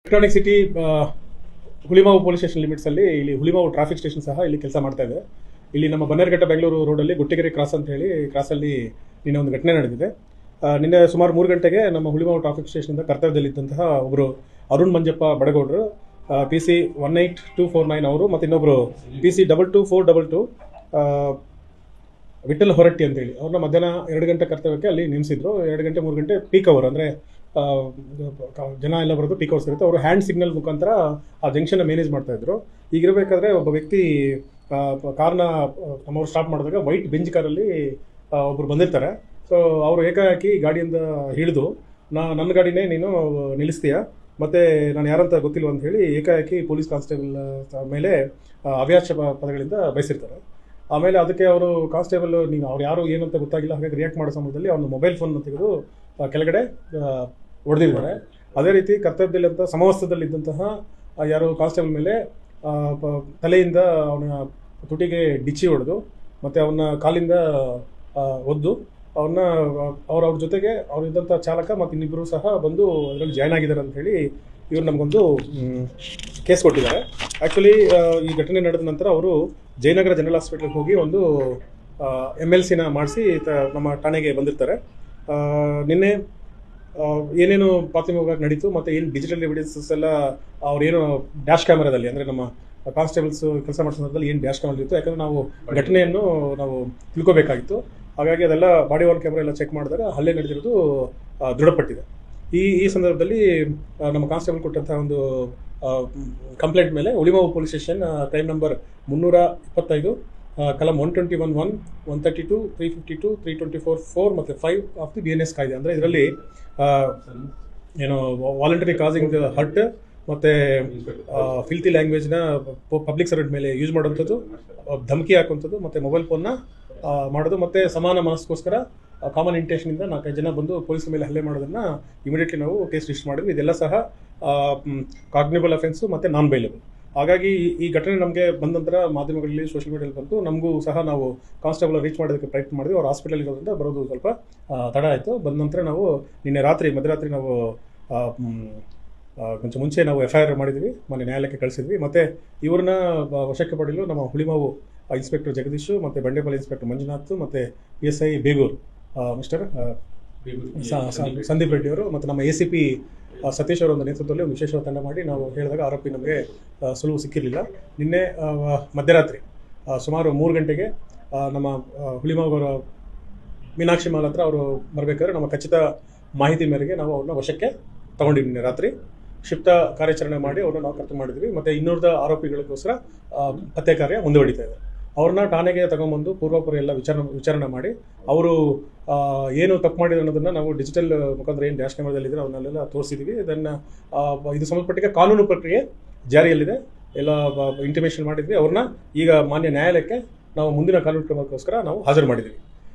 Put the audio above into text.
Electronic city Hulimavu police station ಲಿಮಿಟ್ಸಲ್ಲಿ ಇಲ್ಲಿ Hulimavu traffic station ಸಹ ಇಲ್ಲಿ ಕೆಲಸ ಮಾಡ್ತಾ ಇದೆ. ಇಲ್ಲಿ ನಮ್ಮ ಬನ್ನೇರುಘಟ್ಟ ಬೆಂಗಳೂರು ರೋಡಲ್ಲಿ ಗುಟ್ಟಿಗೆರೆ ಕ್ರಾಸ್ ಅಂತ ಹೇಳಿ ಕ್ರಾಸಲ್ಲಿ ನಿನ್ನೆ ಒಂದು ಘಟನೆ ನಡೆದಿದೆ. ನಿನ್ನೆ ಸುಮಾರು 3 ಗಂಟೆಗೆ ನಮ್ಮ ಹುಳಿಮಾವು ಟ್ರಾಫಿಕ್ ಸ್ಟೇಷನಿಂದ ಕರ್ತವ್ಯದಲ್ಲಿದ್ದಂತಹ ಒಬ್ಬರು ಅರುಣ್ ಮಂಜಪ್ಪ ಬಡಗೌಡರು PC 18249 ಅವರು ಮತ್ತು ಇನ್ನೊಬ್ಬರು PC 22422 ವಿಠಲ್ ಹೊರಟ್ಟಿ ಅಂತೇಳಿ ಅವ್ರನ್ನ ಮಧ್ಯಾಹ್ನ 2 ಗಂಟೆ ಕರ್ತವ್ಯಕ್ಕೆ ಅಲ್ಲಿ ನೇಮಿಸಿದ್ರು. 2 ಗಂಟೆ 3 ಗಂಟೆ ಪೀಕ್ ಅವರ್, ಅಂದರೆ ಜನ ಎಲ್ಲ ಬರೋದು ಪೀಕ್ ಅವರ್ಸ್ ಇರುತ್ತೆ. ಅವರು ಹ್ಯಾಂಡ್ ಸಿಗ್ನಲ್ ಮುಖಾಂತರ ಆ ಜಂಕ್ಷನ್ನ ಮ್ಯಾನೇಜ್ ಮಾಡ್ತಾಯಿದ್ರು. ಈಗಿರಬೇಕಾದ್ರೆ ಒಬ್ಬ ವ್ಯಕ್ತಿ ಕಾರ್ನ ನಮ್ಮವ್ರು ಸ್ಟಾಪ್ ಮಾಡಿದಾಗ ವೈಟ್ ಬೆಂಚ್ ಕಾರಲ್ಲಿ ಒಬ್ಬರು ಬಂದಿರ್ತಾರೆ. ಸೊ ಅವರು ಏಕಾಏಕಿ ಗಾಡಿಯಿಂದ ಹಿಡಿದು ನನ್ನ ಗಾಡಿನೇ ನೀನು ನಿಲ್ಲಿಸ್ತೀಯಾ, ಮತ್ತು ನಾನು ಯಾರಂತ ಗೊತ್ತಿಲ್ವ ಅಂತ ಹೇಳಿ ಏಕಾಏಕಿ ಪೊಲೀಸ್ ಕಾನ್ಸ್ಟೇಬಲ್ ಮೇಲೆ ಅವ್ಯಾಚ ಪದಗಳಿಂದ ಬಯಸಿರ್ತಾರೆ. ಆಮೇಲೆ ಅದಕ್ಕೆ ಅವರು ಕಾನ್ಸ್ಟೇಬಲ್ ನೀವು ಅವ್ರು ಯಾರು ಏನಂತ ಗೊತ್ತಾಗಿಲ್ಲ, ಹಾಗಾಗಿ ರಿಯಾಕ್ಟ್ ಮಾಡೋ ಸಮಯದಲ್ಲಿ ಅವನು ಮೊಬೈಲ್ ಫೋನ್ನ ತೆಗೆದು ಕೆಳಗಡೆ ಹೊಡೆದಿದ್ದಾರೆ. ಅದೇ ರೀತಿ ಕರ್ತವ್ಯದಲ್ಲಿ ಸಮವಸ್ತ್ರದಲ್ಲಿದ್ದಂತಹ ಯಾರು ಕಾನ್ಸ್ಟೇಬಲ್ ಮೇಲೆ ತಲೆಯಿಂದ ಅವನ ತುಟಿಗೆ ಡಿಚ್ಚಿ ಹೊಡೆದು ಮತ್ತು ಅವನ ಕಾಲಿಂದ ಒದ್ದು ಅವ್ರ ಜೊತೆಗೆ ಅವರಿದ್ದಂಥ ಚಾಲಕ ಮತ್ತು ಇನ್ನಿಬ್ಬರು ಸಹ ಬಂದು ಅದರಲ್ಲಿ ಜಾಯ್ನ್ ಆಗಿದ್ದಾರೆ ಅಂತ ಹೇಳಿ ಇವರು ನಮಗೊಂದು ಕೇಸ್ ಕೊಟ್ಟಿದ್ದಾರೆ. ಆ್ಯಕ್ಚುಲಿ ಈ ಘಟನೆ ನಡೆದ ನಂತರ ಅವರು ಜಯನಗರ ಜನರಲ್ ಹಾಸ್ಪಿಟ್ಲಿಗೆ ಹೋಗಿ ಒಂದು MLCನ ಮಾಡಿಸಿ ನಮ್ಮ ಠಾಣೆಗೆ ಬಂದಿರ್ತಾರೆ. ನಿನ್ನೆ ಏನೇನು ಪ್ರಾಥಮಿಕವಾಗಿ ನಡೀತು ಮತ್ತು ಏನು ಡಿಜಿಟಲ್ ಎವಿಡೆನ್ಸಸ್ ಎಲ್ಲ ಅವ್ರೇನು ಡ್ಯಾಶ್ ಕ್ಯಾಮರಾದಲ್ಲಿ, ಅಂದರೆ ನಮ್ಮ ಕಾನ್ಸ್ಟೇಬಲ್ಸ್ ಕೆಲಸ ಮಾಡೋ ಸಂದರ್ಭದಲ್ಲಿ ಏನು ಡ್ಯಾಶ್ ಕ್ಯಾಮರಾ ಇತ್ತು, ಯಾಕಂದರೆ ನಾವು ಘಟನೆಯನ್ನು ನಾವು ತಿಳ್ಕೋಬೇಕಾಗಿತ್ತು. ಹಾಗಾಗಿ ಅದೆಲ್ಲ ಬಾಡಿ ವಾರ್ನ್ ಕ್ಯಾಮ್ರಾ ಎಲ್ಲ ಚೆಕ್ ಮಾಡಿದಾಗ ಹಲ್ಲೆ ನಡೆದಿರೋದು ದೃಢಪಟ್ಟಿದೆ. ಈ ಸಂದರ್ಭದಲ್ಲಿ ನಮ್ಮ ಕಾನ್ಸ್ಟೇಬಲ್ ಕೊಟ್ಟಂಥ ಒಂದು ಕಂಪ್ಲೇಂಟ್ ಮೇಲೆ Hulimavu police station crime number 325 ಕಲಂ 121(1), 132, 352, 324(4) ಮತ್ತು 5 ಆಫ್ ದಿ BNS ಕಾಯ್ದೆ. ಅಂದರೆ ಇದರಲ್ಲಿ ಏನು ವಾಲಂಟರಿ ಕಾಸಿಂಗ್ ಹರ್ಟ್ ಮತ್ತು ಫಿಲ್ತಿ ಲ್ಯಾಂಗ್ವೇಜ್ನ ಪಬ್ಲಿಕ್ ಸರ್ವೆಂಟ್ ಮೇಲೆ ಯೂಸ್ ಮಾಡೋಂಥದ್ದು, ಧಮಕಿ ಹಾಕುವಂಥದ್ದು, ಮತ್ತು ಮೊಬೈಲ್ ಫೋನ್ನ ಮಾಡೋದು, ಮತ್ತು ಸಮಾನ ಮನಸ್ಗೋಸ್ಕರ ಕಾಮನ್ ಇಂಟೆನ್ಷನಿಂದ 4-5 ಜನ ಬಂದು ಪೊಲೀಸರ ಮೇಲೆ ಹಲ್ಲೆ ಮಾಡೋದನ್ನು ಇಮಿಡಿಯೇಟ್ಲಿ ನಾವು ಕೇಸ್ ರಿಜಿಸ್ಟರ್ ಮಾಡಿದ್ವಿ. ಇದೆಲ್ಲ ಸಹ ಕಾಗ್ನಿಬಲ್ ಅಫೆನ್ಸು ಮತ್ತು ನಾನ್ ಬೈಲಬಲ್. ಹಾಗಾಗಿ ಈ ಘಟನೆ ನಮಗೆ ಬಂದ ನಂತರ ಮಾಧ್ಯಮಗಳಲ್ಲಿ ಸೋಷಿಯಲ್ ಮೀಡಿಯಲ್ಲಿ ಬಂತು. ನಮಗೂ ಸಹ ನಾವು ಕಾನ್ಸ್ಟೇಬಲ್ ರೀಚ್ ಮಾಡೋದಕ್ಕೆ ಪ್ರಯತ್ನ ಮಾಡಿದ್ವಿ. ಅವ್ರು ಹಾಸ್ಪಿಟಲ್ ಇರೋದ್ರಿಂದ ಬರೋದು ಸ್ವಲ್ಪ ತಡ ಆಯಿತು. ಬಂದ ನಂತರ ನಾವು ನಿನ್ನೆ ಮಧ್ಯರಾತ್ರಿ ನಾವು ಕೊಂಚ ಮುಂಚೆ ನಾವು FIR ಮಾಡಿದ್ವಿ, ಮೊನ್ನೆ ನ್ಯಾಯಾಲಯಕ್ಕೆ ಕಳಿಸಿದ್ವಿ. ಮತ್ತು ಇವ್ರನ್ನ ವಶಕ್ಕೆ ಪಡೆಯಲು ನಮ್ಮ ಹುಳಿಮಾವು ಇನ್ಸ್ಪೆಕ್ಟರ್ ಜಗದೀಶು ಮತ್ತು ಬಂಡೆಪಾಳ್ಯ ಇನ್ಸ್ಪೆಕ್ಟರ್ ಮಂಜುನಾಥ್ ಮತ್ತು PSI ಬೇಗೂರು ಮಿಸ್ಟರ್ ಸಂದೀಪ್ ರೆಡ್ಡಿ ಅವರು ಮತ್ತು ನಮ್ಮ ACP ಸತೀಶ್ ಅವರ ಒಂದು ನೇತೃತ್ವದಲ್ಲಿ ಒಂದು ವಿಶೇಷ ತಂಡ ಮಾಡಿ ನಾವು ಹೇಳಿದಾಗ ಆರೋಪಿ ನಮಗೆ ಸುಳುವು ಸಿಕ್ಕಿರಲಿಲ್ಲ. ನಿನ್ನೆ ಮಧ್ಯರಾತ್ರಿ ಸುಮಾರು 3 ಗಂಟೆಗೆ ನಮ್ಮ ಹುಳಿಮಾವರ ಮೀನಾಕ್ಷಿ ಮಾಲ್ ಹತ್ರ ಅವರು ಬರಬೇಕಾದ್ರೆ ನಮ್ಮ ಖಚಿತ ಮಾಹಿತಿ ಮೇರೆಗೆ ನಾವು ಅವ್ರನ್ನ ವಶಕ್ಕೆ ತಗೊಂಡಿವಿ. ನಿನ್ನೆ ರಾತ್ರಿ ಕ್ಷಿಪ್ತ ಕಾರ್ಯಾಚರಣೆ ಮಾಡಿ ಅವ್ರನ್ನ ನಾವು ಕರ್ತವ್ಯ ಮಾಡಿದ್ವಿ. ಮತ್ತು ಇನ್ನೂರದ ಆರೋಪಿಗಳಿಗೋಸ್ಕರ ಪತ್ತೆ ಕಾರ್ಯ ಮುಂದುವರಿತಾ ಇದೆ. ಅವ್ರನ್ನ ಠಾಣೆಗೆ ತಗೊಂಬಂದು ಪೂರ್ವಾಪರ ಎಲ್ಲ ವಿಚಾರಣೆ ಮಾಡಿ ಅವರು ಏನು ತಪ್ಪು ಮಾಡಿದ್ರು ಅನ್ನೋದನ್ನು ನಾವು ಡಿಜಿಟಲ್ ಮುಖಾಂತರ ಏನು ಡ್ಯಾಶ್ ಕ್ಯಾಮರಾದಲ್ಲಿದ್ದರೆ ಅವನ್ನೆಲ್ಲ ತೋರಿಸಿದ್ವಿ. ಇದನ್ನು ಇದು ಸಂಬಂಧಪಟ್ಟಿಗೆ ಕಾನೂನು ಪ್ರಕ್ರಿಯೆ ಜಾರಿಯಲ್ಲಿದೆ, ಎಲ್ಲ ಇಂಟಿಮೇಷನ್ ಮಾಡಿದ್ವಿ. ಅವ್ರನ್ನ ಈಗ ಮಾನ್ಯ ನ್ಯಾಯಾಲಯಕ್ಕೆ ನಾವು ಮುಂದಿನ ಕಾನೂನು ಕ್ರಮಕ್ಕೋಸ್ಕರ ನಾವು ಹಾಜರು ಮಾಡಿದ್ವಿ.